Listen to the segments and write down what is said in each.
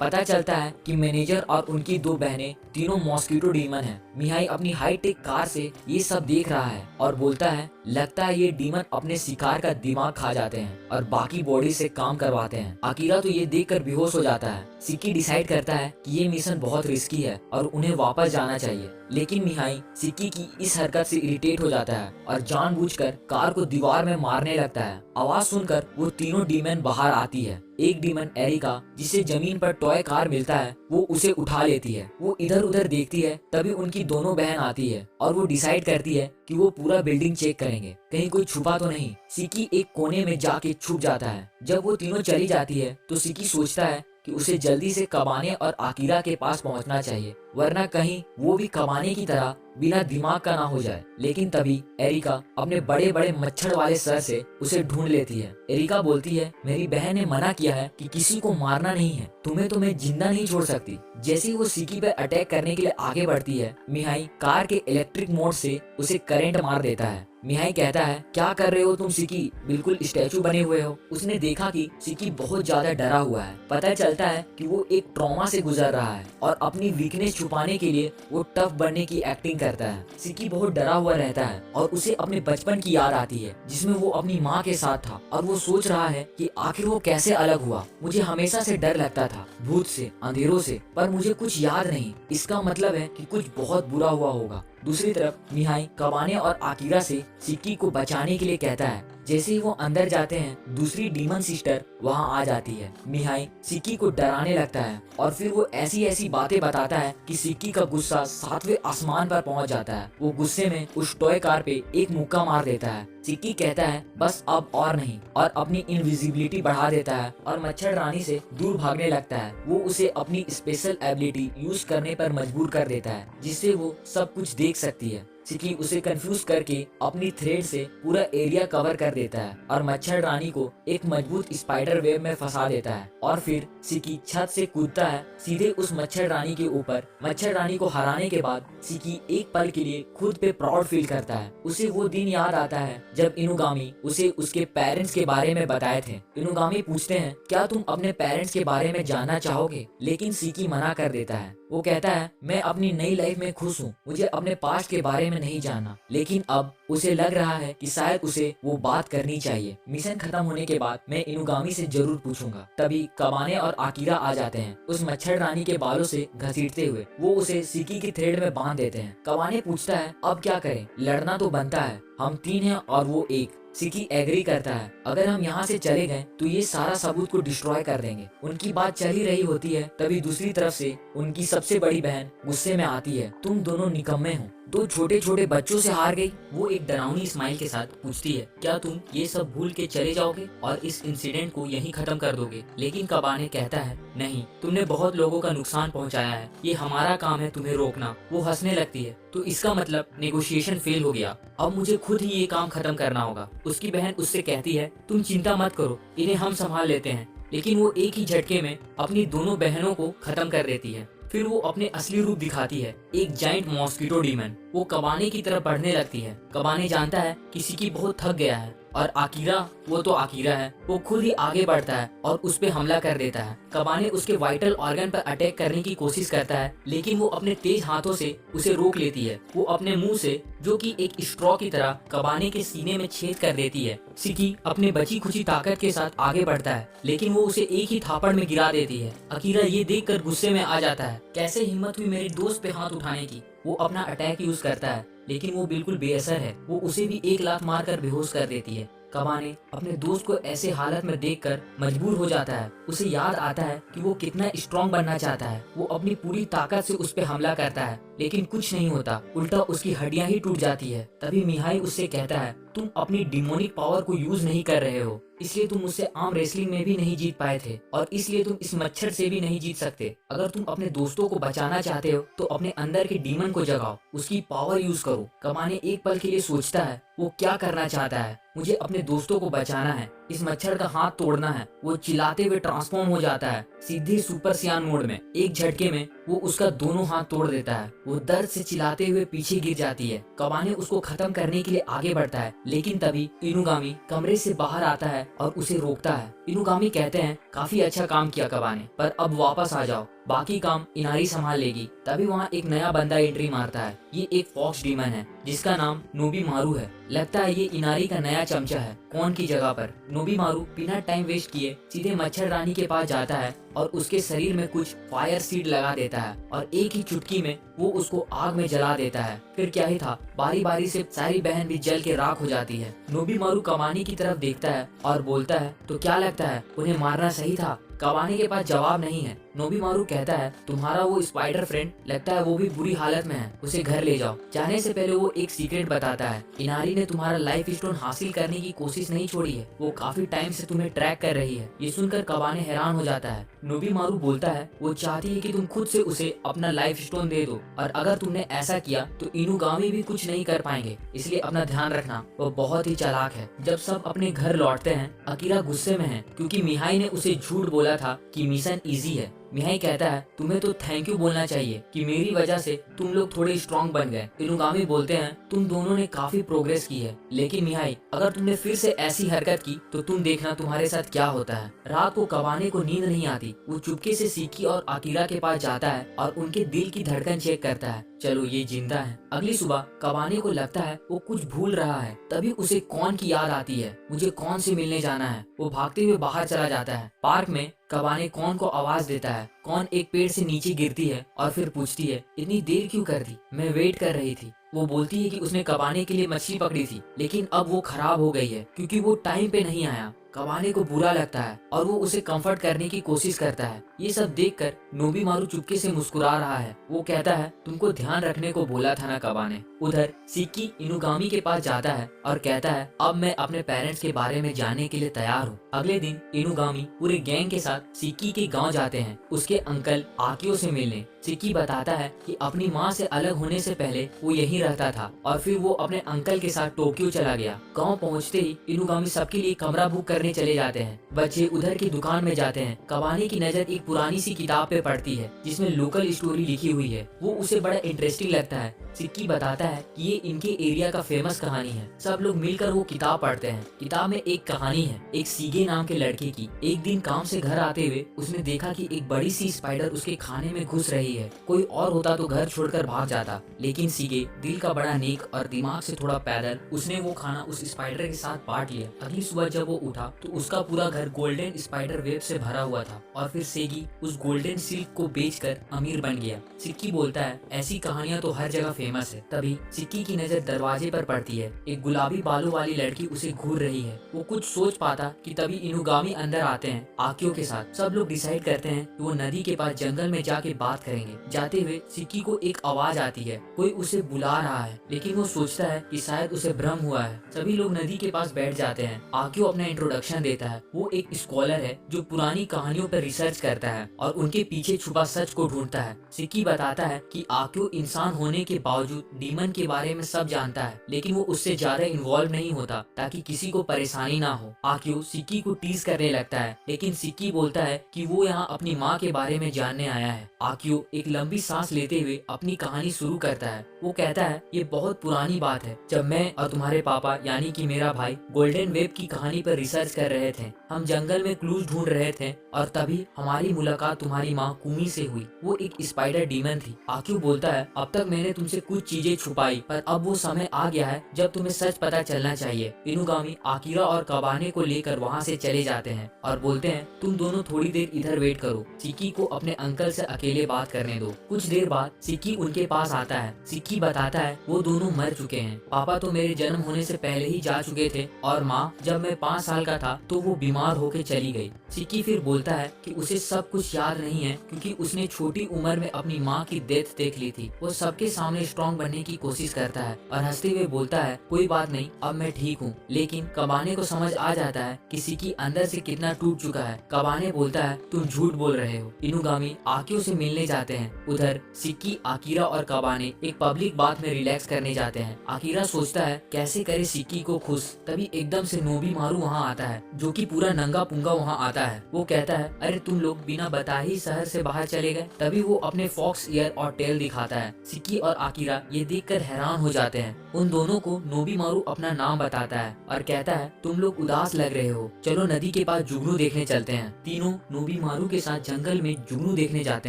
पता चलता है कि मैनेजर और उनकी दो बहनें तीनों मॉस्किटो डीमन हैं। मिहाई अपनी हाईटेक कार से ये सब देख रहा है और बोलता है लगता है ये डीमन अपने शिकार का दिमाग खा जाते हैं और बाकी बॉडी से काम करवाते हैं। अकीरा तो ये देखकर बेहोश हो जाता है। सिक्की डिसाइड करता है कि ये मिशन बहुत रिस्की है और उन्हें वापस जाना चाहिए, लेकिन मिहाई सिक्की की इस हरकत से इरिटेट हो जाता है और जानबूझकर कार को दीवार में मारने लगता है। आवाज सुनकर वो तीनों डीमन बाहर आती है। एक डीमन एरिका, जिसे जमीन पर टॉय कार मिलता है, वो उसे उठा लेती है। वो इधर उधर देखती है, तभी उनकी दोनों बहन आती है और वो डिसाइड करती है कि वो पूरा बिल्डिंग चेक करेंगे, कहीं कोई छुपा तो नहीं। सिक्की एक कोने में जाके छुप जाता है। जब वो तीनों चली जाती है तो सिक्की सोचता है कि उसे जल्दी से कबाने और आकिरा के पास पहुंचना चाहिए, वरना कहीं वो भी कबाने की तरह बिना दिमाग का ना हो जाए। लेकिन तभी एरिका अपने बड़े बड़े मच्छर वाले सर से उसे ढूंढ लेती है। एरिका बोलती है मेरी बहन ने मना किया है कि किसी को मारना नहीं है, तुम्हें तो मैं जिंदा नहीं छोड़ सकती। जैसे ही वो सिक्की पर अटैक करने के लिए आगे बढ़ती है, मिहाई कार के इलेक्ट्रिक मोड से उसे करंट मार देता है। मिहाई कहता है क्या कर रहे हो तुम सिक्की, बिल्कुल स्टैचू बने हुए हो। उसने देखा कि सिक्की बहुत ज्यादा डरा हुआ है। पता चलता है कि वो एक ट्रॉमा से गुजर रहा है और अपनी वीकनेस छुपाने के लिए वो टफ बनने की एक्टिंग करता है। सिक्की बहुत डरा हुआ रहता है और उसे अपने बचपन की याद आती है जिसमें वो अपनी माँ के साथ था और वो सोच रहा है कि आखिर वो कैसे अलग हुआ। मुझे हमेशा से डर लगता था भूत से, अंधेरों से, पर मुझे कुछ याद नहीं। इसका मतलब है कि कुछ बहुत बुरा हुआ होगा। दूसरी तरफ मिहाई कबाने और आकिरा से सिक्की को बचाने के लिए कहता है। जैसे ही वो अंदर जाते हैं, दूसरी डीमन सिस्टर वहाँ आ जाती है। मिहाई सिक्की को डराने लगता है और फिर वो ऐसी ऐसी बातें बताता है कि सिक्की का गुस्सा 7वें आसमान पर पहुँच जाता है। वो गुस्से में उस टॉय कार पे एक मुक्का मार देता है। सिक्की कहता है बस अब और नहीं, और अपनी इनविजिबिलिटी बढ़ा देता है और मच्छर रानी से दूर भागने लगता है। वो उसे अपनी स्पेशल एबिलिटी यूज करने पर मजबूर कर देता है, जिससे वो सब कुछ देख सकती है। सिक्की उसे कंफ्यूज करके अपनी थ्रेड से पूरा एरिया कवर कर देता है और मच्छर रानी को एक मजबूत स्पाइडर वेब में फंसा देता है। और फिर सिक्की छत से कूदता है सीधे उस मच्छर रानी के ऊपर। मच्छर रानी को हराने के बाद सिक्की एक पल के लिए खुद पे प्राउड फील करता है। उसे वो दिन याद आता है जब इनुगामी उसे उसके पेरेंट्स के बारे में बताए थे। इनुगामी पूछते हैं क्या तुम अपने पेरेंट्स के बारे में जानना चाहोगे, लेकिन सिक्की मना कर देता है। वो कहता है मैं अपनी नई लाइफ में खुश हूँ, मुझे अपने पास्ट के बारे में नहीं जानना। लेकिन अब उसे लग रहा है कि शायद उसे वो बात करनी चाहिए। मिशन खत्म होने के बाद मैं इनुगामी से जरूर पूछूंगा। तभी कबाने और आकिरा आ जाते हैं उस मच्छर रानी के बालों से घसीटते हुए। वो उसे सिक्की की थ्रेड में बांध देते हैं। कबाने पूछता है अब क्या करें, लड़ना तो बनता है, हम 3 हैं और वो 1। सिक्की एग्री करता है अगर हम यहाँ से चले गए तो ये सारा सबूत को डिस्ट्रॉय कर देंगे। उनकी बात चल ही रही होती है, तभी दूसरी तरफ से उनकी सबसे बड़ी बहन गुस्से में आती है तुम दोनों निकम्मे हो, 2 छोटे छोटे बच्चों से हार गई। वो एक डरावनी स्माइल के साथ पूछती है क्या तुम ये सब भूल के चले जाओगे और इस इंसिडेंट को यहीं खत्म कर दोगे। लेकिन कबाने कहता है नहीं, तुमने बहुत लोगों का नुकसान पहुंचाया है, ये हमारा काम है तुम्हें रोकना। वो हंसने लगती है तो इसका मतलब नेगोशिएशन फेल हो गया, अब मुझे खुद ही ये काम खत्म करना होगा। उसकी बहन उससे कहती है तुम चिंता मत करो, इन्हें हम संभाल लेते हैं। लेकिन वो एक ही झटके में अपनी दोनों बहनों को खत्म कर देती है। फिर वो अपने असली रूप दिखाती है, एक जाइंट मॉस्किटो डीमन। वो कबाने की तरफ बढ़ने लगती है। कबाने जानता है कि सिक्की बहुत थक गया है और आकिरा, वो तो आकिरा है, वो खुद ही आगे बढ़ता है और उस पे हमला कर देता है। कबाने उसके वाइटल ऑर्गन पर अटैक करने की कोशिश करता है, लेकिन वो अपने तेज हाथों से उसे रोक लेती है। वो अपने मुंह से, जो कि एक स्ट्रॉ की तरह, कबाने के सीने में छेद कर देती है। सिक्की अपने बची खुची ताकत के साथ आगे बढ़ता है, लेकिन वो उसे एक ही थापड़ में गिरा देती है। अकीरा ये देखकर गुस्से में आ जाता है, कैसे हिम्मत हुई मेरे दोस्त पे हाथ उठाने की। वो अपना अटैक यूज करता है, लेकिन वो बिल्कुल बेअसर है। वो उसे भी 1 लात मारकर बेहोश कर देती है। कबाने अपने दोस्त को ऐसे हालत में देखकर मजबूर हो जाता है। उसे याद आता है कि वो कितना स्ट्रॉन्ग बनना चाहता है। वो अपनी पूरी ताकत से उस पे हमला करता है, लेकिन कुछ नहीं होता, उल्टा उसकी हड्डियां ही टूट जाती है। तभी मिहाई उससे कहता है तुम अपनी डिमोनिक पावर को यूज नहीं कर रहे हो, इसलिए तुम मुझसे आर्म रेसलिंग में भी नहीं जीत पाए थे और इसलिए तुम इस मच्छर से भी नहीं जीत सकते। अगर तुम अपने दोस्तों को बचाना चाहते हो तो अपने अंदर के डीमन को जगाओ, उसकी पावर यूज करो। कबाने एक पल के लिए सोचता है वो क्या करना चाहता है। मुझे अपने दोस्तों को बचाना है, इस मच्छर का हाथ तोड़ना है। वो चिल्लाते हुए ट्रांसफॉर्म हो जाता है सीधे सुपर सियान मोड में। एक झटके में वो उसका दोनों हाथ तोड़ देता है। वो दर्द से चिल्लाते हुए पीछे गिर जाती है। कबाने उसको खत्म करने के लिए आगे बढ़ता है, लेकिन तभी इनुगामी कमरे से बाहर आता है और उसे रोकता है। इनुगामी कहते हैं काफी अच्छा काम किया कबाने, पर अब वापस आ जाओ, बाकी काम इनारी संभाल लेगी। तभी वहाँ एक नया बंदा एंट्री मारता है। ये एक फॉक्स डीमन है जिसका नाम नोबीमारू है। लगता है ये इनारी का नया चमचा है कौन की जगह पर। नोबीमारू बिना टाइम वेस्ट किए सीधे मच्छर रानी के पास जाता है और उसके शरीर में कुछ फायर सीड लगा देता है और एक ही चुटकी में वो उसको आग में जला देता है। फिर क्या ही था, बारी बारी से सारी बहन भी जल के राख हो जाती है। नोबीमारू कबाने की तरफ देखता है और बोलता है तो क्या लगता है उन्हें मारना सही था? कबाने के पास जवाब नहीं है। नोबीमारू कहता है तुम्हारा वो स्पाइडर फ्रेंड लगता है वो भी बुरी हालत में है, उसे घर ले जाओ। जाने से पहले वो एक सीक्रेट बताता है, इनारी ने तुम्हारा लाइफ स्टोन हासिल करने की कोशिश नहीं छोड़ी है, वो काफी टाइम से तुम्हें ट्रैक कर रही है। ये सुनकर कबाने हैरान हो जाता है। नोबीमारू बोलता है वो चाहती है कि तुम खुद से उसे अपना लाइफ स्टोन दे दो और अगर तुमने ऐसा किया तो इनुगामी भी कुछ नहीं कर पाएंगे, इसलिए अपना ध्यान रखना। वो बहुत ही चालाक है। जब सब अपने घर लौटते हैं, अकीरा गुस्से में है क्योंकि मिहाई ने उसे झूठ बोला था कि मिशन इजी है। मिहाई कहता है तुम्हें तो थैंक यू बोलना चाहिए कि मेरी वजह से तुम लोग थोड़े स्ट्रॉन्ग बन गए। इनुगामी बोलते हैं तुम दोनों ने काफी प्रोग्रेस की है, लेकिन मिहाई अगर तुमने फिर से ऐसी हरकत की तो तुम देखना तुम्हारे साथ क्या होता है। रात को कबाने को नींद नहीं आती। वो चुपके से सिक्की और अकीरा के पास जाता है और उनके दिल की धड़कन चेक करता है। चलो ये जिंदा है। अगली सुबह कबाने को लगता है वो कुछ भूल रहा है। तभी उसे कौन की याद आती है, मुझे कौन से मिलने जाना है। वो भागते हुए बाहर चला जाता है। पार्क में कबाने कौन को आवाज देता है। कौन एक पेड़ से नीचे गिरती है और फिर पूछती है इतनी देर क्यों कर दी? मैं वेट कर रही थी। वो बोलती है कि उसने कबाने के लिए मछली पकड़ी थी, लेकिन अब वो खराब हो गई है क्योंकि वो टाइम पे नहीं आया। कबाने को बुरा लगता है और वो उसे कंफर्ट करने की कोशिश करता है। ये सब देखकर नोबीमारू चुपके से मुस्कुरा रहा है। वो कहता है तुमको ध्यान रखने को बोला था ना कबाने। उधर सिक्की इनुगामी के पास जाता है और कहता है अब मैं अपने पेरेंट्स के बारे में जानने के लिए तैयार हूँ। अगले दिन इनुगामी पूरे गैंग के साथ सिक्की के गांव जाते हैं उसके अंकल आकियो से मिलने। सिक्की बताता है कि अपनी माँ से अलग होने से पहले वो यहीं रहता था और फिर वो अपने अंकल के साथ टोक्यो चला गया। गांव पहुंचते ही इनुगामी सबके लिए कमरा बुक करने चले जाते हैं। बच्चे उधर की दुकान में जाते हैं। कबाने की नजर एक पुरानी सी किताब पे पड़ती है जिसमें लोकल स्टोरी लिखी हुई है। वो उसे बड़ा इंटरेस्टिंग लगता है। सिक्की बताता है कि ये इनके एरिया का फेमस कहानी है। सब लोग मिलकर वो किताब पढ़ते हैं। किताब में एक कहानी है एक सीगे नाम के लड़के की। एक दिन काम से घर आते हुए उसने देखा कि एक बड़ी सी स्पाइडर उसके खाने में घुस रही है। कोई और होता तो घर छोड़कर भाग जाता, लेकिन सीगे दिल का बड़ा नेक और दिमाग से थोड़ा पैदल, उसने वो खाना उस स्पाइडर के साथ बांट लिया। अगली सुबह जब वो उठा तो उसका पूरा घर गोल्डन स्पाइडर वेब से भरा हुआ था और फिर सेगी उस गोल्डन सिल्क को बेचकर अमीर बन गया। सिक्की बोलता है ऐसी कहानियां तो हर जगह फेमस है। तभी सिक्की की नजर दरवाजे पर पड़ती है। एक गुलाबी बालों वाली लड़की उसे घूर रही है। वो कुछ सोच पाता कि तभी इनुगामी अंदर आते हैं आकियो के साथ। सब लोग डिसाइड करते हैं कि वो नदी के पास जंगल में जाके बात करेंगे। जाते हुए सिक्की को एक आवाज आती है, कोई उसे बुला रहा है, लेकिन वो सोचता है कि शायद उसे भ्रम हुआ है। सभी लोग नदी के पास बैठ जाते हैं। आकियो अपना इंट्रोडक्शन देता है। वो एक स्कॉलर है जो पुरानी कहानियों पर रिसर्च करता है और उनके पीछे छुपा सच को ढूंढता है। सिक्की बताता है कि आकियो इंसान होने के बावजूद डीमन के बारे में सब जानता है, लेकिन वो उससे ज्यादा इन्वॉल्व नहीं होता ताकि किसी को परेशानी ना हो। आकियो सिक्की को टीज करने लगता है, लेकिन सिक्की बोलता है कि वो यहाँ अपनी माँ के बारे में जानने आया है। आकियो एक लंबी सांस लेते हुए अपनी कहानी शुरू करता है। वो कहता है ये बहुत पुरानी बात है, जब मैं और तुम्हारे पापा यानी कि मेरा भाई गोल्डन वेब की कहानी पर रिसर्च कर रहे थे। हम जंगल में क्लूज ढूंढ रहे थे और तभी हमारी मुलाकात तुम्हारी माँ कुमी से हुई। वो एक स्पाइडर डीमन थी। आकियो बोलता है अब तक मैंने तुमसे कुछ चीजें छुपाई, पर अब वो समय आ गया है जब तुम्हें सच पता चलना चाहिए। इनुगामी आकिरा और कबाने को लेकर वहाँ से चले जाते हैं और बोलते हैं तुम दोनों थोड़ी देर इधर वेट करो, सिक्की को अपने अंकल से अकेले बात करने दो। कुछ देर बाद सिक्की उनके पास आता है। सिक्की बताता है वो दोनों मर चुके हैं। पापा तो मेरे जन्म होने से पहले ही जा चुके थे और माँ जब मैं 5 साल का था तो वो बीमार होकर चली गई। सिक्की फिर बोलता है कि उसे सब कुछ याद नहीं है क्योंकि उसने छोटी उम्र में अपनी माँ की डेथ देख ली थी। वो सबके सामने स्ट्रॉन्ग बनने की कोशिश करता है और हंसते हुए बोलता है कोई बात नहीं, अब मैं ठीक हूँ। लेकिन कबाने को समझ आ जाता है कि सिक्की अंदर से कितना टूट चुका है। कबाने बोलता है तुम झूठ बोल रहे हो। इनुगामी आकियो से मिलने जाते हैं। उधर सिक्की, आकिरा और कबाने एक पब्लिक बात में रिलैक्स करने जाते हैं। आकिरा सोचता है कैसे करे सिक्की को खुश। तभी एकदम से नोबीमारू वहाँ आता है जो कि पूरा पूरा नंगा पुंगा वहाँ आता है। वो कहता है, अरे तुम लोग बिना बताए ही शहर से बाहर चले गए। तभी वो अपने फॉक्स ईयर और टेल दिखाता है। सिक्की और आकिरा ये देखकर हैरान हो जाते हैं। उन दोनों को नोबीमारू अपना नाम बताता है और कहता है, तुम लोग उदास लग रहे हो, चलो नदी के पास जुगनू देखने चलते हैं। तीनों नोबीमारू के साथ जंगल में जुगनू देखने जाते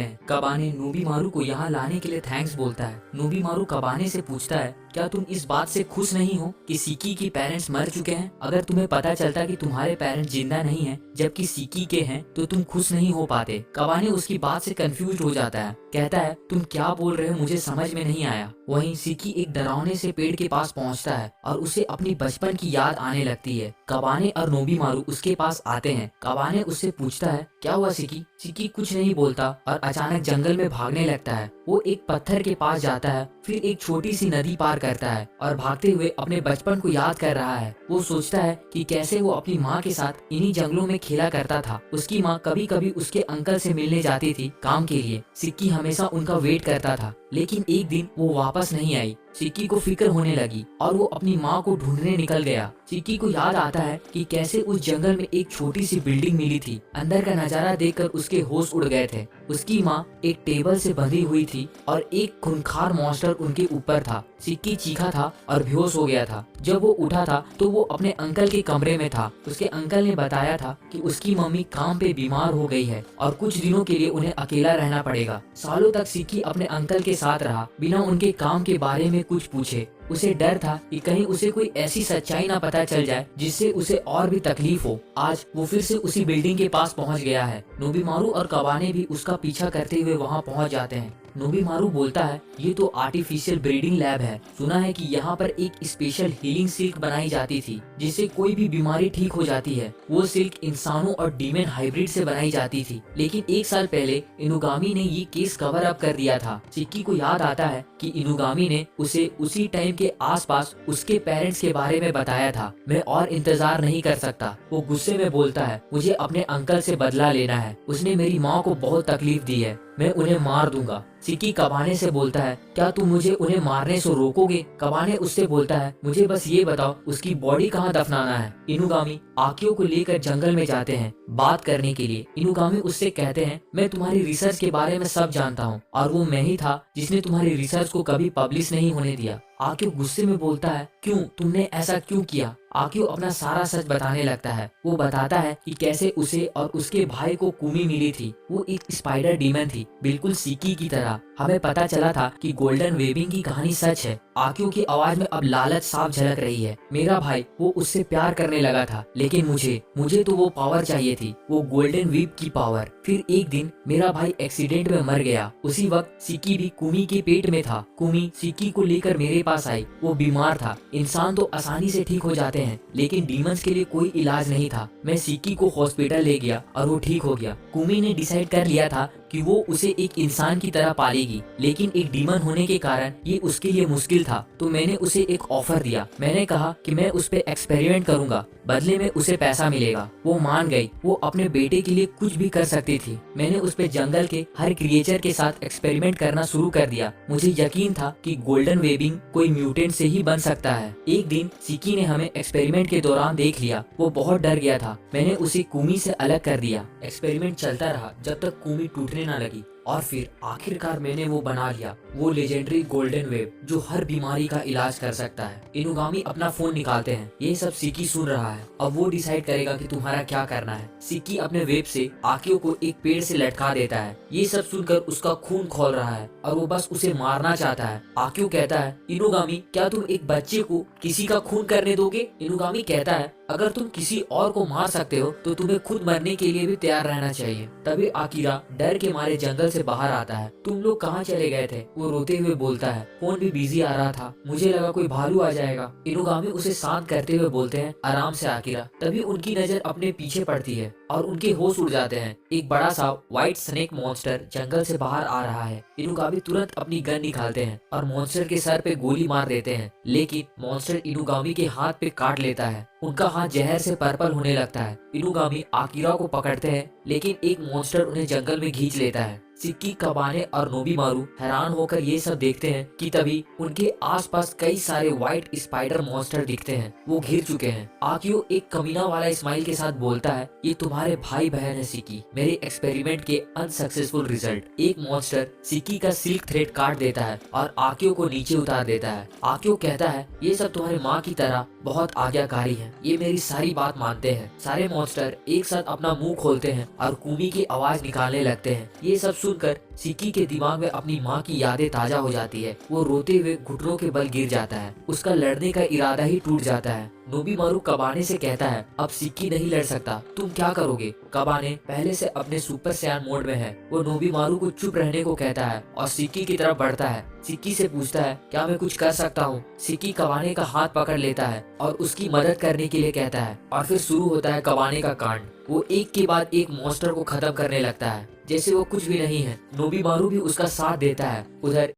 हैं। कबाने नोबीमारू को यहाँ लाने के लिए थैंक्स बोलता है। नोबीमारू कबाने से पूछता है, क्या तुम इस बात से खुश नहीं हो कि सिक्की के पेरेंट्स मर चुके हैं? अगर तुम्हें पता चलता कि तुम्हारे पेरेंट्स जिंदा नहीं हैं, जबकि सिक्की के हैं, तो तुम खुश नहीं हो पाते। कबाने उसकी बात से कंफ्यूज हो जाता है। कहता है, तुम क्या बोल रहे हो, मुझे समझ में नहीं आया। वहीं सिक्की एक डरावने से पेड़ के पास पहुंचता है और उसे अपनी बचपन की याद आने लगती है। कबाने और नोबीमारू उसके पास आते हैं। कबाने उससे पूछता है, क्या हुआ सिक्की? सिक्की कुछ नहीं बोलता और अचानक जंगल में भागने लगता है। वो एक पत्थर के पास जाता है, फिर एक छोटी सी नदी पार करता है और भागते हुए अपने बचपन को याद कर रहा है। वो सोचता है कि कैसे वो अपनी माँ के साथ इन्हीं जंगलों में खेला करता था। उसकी माँ कभी कभी उसके अंकल से मिलने जाती थी काम के लिए। सिक्की हमेशा उनका वेट करता था, लेकिन एक दिन वो वापस नहीं आई। सिक्की को फिक्र होने लगी और वो अपनी माँ को ढूंढने निकल गया। सिक्की को याद आता है कि कैसे उस जंगल में एक छोटी सी बिल्डिंग मिली थी। अंदर का नजारा देखकर उसके होश उड़ गए थे। उसकी माँ एक टेबल से बंधी हुई थी और एक खूंखार मॉन्स्टर उनके ऊपर था। सिक्की चीखा था और बेहोश हो गया था। जब वो उठा था तो वो अपने अंकल के कमरे में था। उसके अंकल ने बताया था कि उसकी मम्मी काम पे बीमार हो गई है और कुछ दिनों के लिए उन्हें अकेला रहना पड़ेगा। सालों तक सिक्की अपने अंकल के साथ रहा, बिना उनके काम के बारे में कुछ पूछे। उसे डर था कि कहीं उसे कोई ऐसी सच्चाई ना पता चल जाए जिससे उसे और भी तकलीफ हो। आज वो फिर से उसी बिल्डिंग के पास पहुंच गया है। नोबीमारू और कबाने भी उसका पीछा करते हुए वहां पहुंच जाते हैं। नोबीमारू बोलता है, ये तो आर्टिफिशियल ब्रीडिंग लैब है। सुना है कि यहाँ पर एक स्पेशल हीलिंग सिल्क बनाई जाती थी जिससे कोई भी बीमारी ठीक हो जाती है। वो सिल्क इंसानों और डीमन हाइब्रिड से बनाई जाती थी, लेकिन 1 साल पहले इनुगामी ने ये केस कवर अप कर दिया था। सिक्की को याद आता है कि इनुगामी ने उसे उसी टाइम के आसपास उसके पेरेंट्स के बारे में बताया था। मैं और इंतजार नहीं कर सकता। वो गुस्से में बोलता है, मुझे अपने अंकल से बदला लेना है। उसने मेरी माँ को बहुत तकलीफ दी है, मैं उन्हें मार दूंगा। सिक्की कबाने से बोलता है, क्या तुम मुझे उन्हें मारने से रोकोगे? कबाने उससे बोलता है, मुझे बस ये बताओ उसकी बॉडी कहाँ दफनाना है। इनुगामी आकियो को लेकर जंगल में जाते हैं बात करने के लिए। इनुगामी उससे कहते हैं, मैं तुम्हारी रिसर्च के बारे में सब जानता हूँ और वो मैं ही था जिसने तुम्हारी रिसर्च को कभी पब्लिश नहीं होने दिया। आकियो गुस्से में बोलता है, क्यों? तुमने ऐसा क्यों किया? आकियो अपना सारा सच बताने लगता है। वो बताता है कि कैसे उसे और उसके भाई को कुमी मिली थी। वो एक स्पाइडर डीमन थी, बिल्कुल सिक्की की तरह। हमें पता चला था कि गोल्डन वेबिंग की कहानी सच है। आकियो की आवाज में अब लालच साफ झलक रही है। मेरा भाई, वो उससे प्यार करने लगा था, लेकिन मुझे तो वो पावर चाहिए थी, वो गोल्डन वेब की पावर। फिर एक दिन मेरा भाई एक्सीडेंट में मर गया। उसी वक्त सिक्की भी कुमी के पेट में था। कुमी सिक्की को लेकर मेरे पास आई। वो बीमार था। इंसान तो आसानी से ठीक हो जाते हैं, लेकिन डीमंस के लिए कोई इलाज नहीं था। मैं सिक्की को हॉस्पिटल ले गया और वो ठीक हो गया। कुमी ने डिसाइड कर लिया था कि वो उसे एक इंसान की तरह पालेगी, लेकिन एक डीमन होने के कारण ये उसके लिए मुश्किल था। तो मैंने उसे एक ऑफर दिया। मैंने कहा कि मैं उस पे एक्सपेरिमेंट करूंगा, बदले में उसे पैसा मिलेगा। वो मान गई। वो अपने बेटे के लिए कुछ भी कर सकती थी। मैंने उस पे जंगल के हर क्रिएचर के साथ एक्सपेरिमेंट करना शुरू कर दिया। मुझे यकीन था कि गोल्डन वेबिंग कोई म्यूटेंट से ही बन सकता है। एक दिन सिक्की ने हमें एक्सपेरिमेंट के दौरान देख लिया। वो बहुत डर गया था। मैंने उसे कुमी से अलग कर दिया। एक्सपेरिमेंट चलता रहा जब तक कुमी टूटने ना लगी, और फिर आखिरकार मैंने वो बना लिया, वो लेजेंडरी गोल्डन वेब जो हर बीमारी का इलाज कर सकता है। इनुगामी अपना फोन निकालते हैं। ये सब सिक्की सुन रहा है। अब वो डिसाइड करेगा कि तुम्हारा क्या करना है। सिक्की अपने वेब से आकियो को एक पेड़ से लटका देता है। ये सब सुनकर उसका खून खौल रहा है और वो बस उसे मारना चाहता है। आकियो कहता है, इनुगामी, क्या तुम एक बच्चे को किसी का खून करने दोगे? इनुगामी कहता है, अगर तुम किसी और को मार सकते हो तो तुम्हें खुद मरने के लिए भी तैयार रहना चाहिए। तभी आकिरा डर के मारे जंगल से बाहर आता है। तुम लोग कहाँ चले गए थे? वो रोते हुए बोलता है, फोन भी बिजी आ रहा था, मुझे लगा कोई भालू आ जाएगा। इनुगामी उसे शांत करते हुए बोलते हैं, आराम से आकिरा। तभी उनकी नजर अपने पीछे पड़ती है और उनके होश उड़ जाते हैं। एक बड़ा सा व्हाइट स्नेक मॉन्स्टर जंगल से बाहर आ रहा है। इनुगामी तुरंत अपनी गन निकालते हैं और मॉन्स्टर के सर पे गोली मार देते हैं, लेकिन मॉन्स्टर इनुगामी के हाथ पे काट लेता है। उनका हाथ जहर से पर्पल होने लगता है। इनुगामी आकिरा को पकड़ते हैं, लेकिन एक मॉन्स्टर उन्हें जंगल में खींच लेता है। सिक्की, कबाने और नोबीमारू हैरान होकर ये सब देखते हैं कि तभी उनके आसपास कई सारे व्हाइट स्पाइडर मॉन्स्टर दिखते हैं। वो घिर चुके हैं। आकियो एक कमीना वाला स्माइल के साथ बोलता है, ये तुम्हारे भाई बहन है सिक्की, मेरे एक्सपेरिमेंट के अनसक्सेसफुल रिजल्ट। एक मॉन्स्टर सिक्की का सिल्क थ्रेड काट देता है और आकियो को नीचे उतार देता है। आकियो कहता है, ये सब तुम्हारी माँ की तरह बहुत आज्ञाकारी है, ये मेरी सारी बात मानते हैं। सारे मॉन्स्टर एक साथ अपना मुंह खोलते हैं और कूमी की आवाज निकालने लगते हैं। ये सब सुनकर सिक्की के दिमाग में अपनी माँ की यादें ताजा हो जाती है। वो रोते हुए घुटनों के बल गिर जाता है। उसका लड़ने का इरादा ही टूट जाता है। नोबीमारू कबाने से कहता है, अब सिक्की नहीं लड़ सकता, तुम क्या करोगे? कबाने पहले से अपने सुपर सैयन मोड में है। वो नोबीमारू को चुप रहने को कहता है और सिक्की की तरफ बढ़ता है। सिक्की से पूछता है, क्या मैं कुछ कर सकता हूँ? सिक्की कबाने का हाथ पकड़ लेता है और उसकी मदद करने के लिए कहता है और फिर शुरू होता है कबाने का कांड। वो एक के बाद एक मॉन्स्टर को खत्म करने लगता है जैसे वो कुछ भी नहीं है। नोबीमारू भी उसका साथ देता है। उधर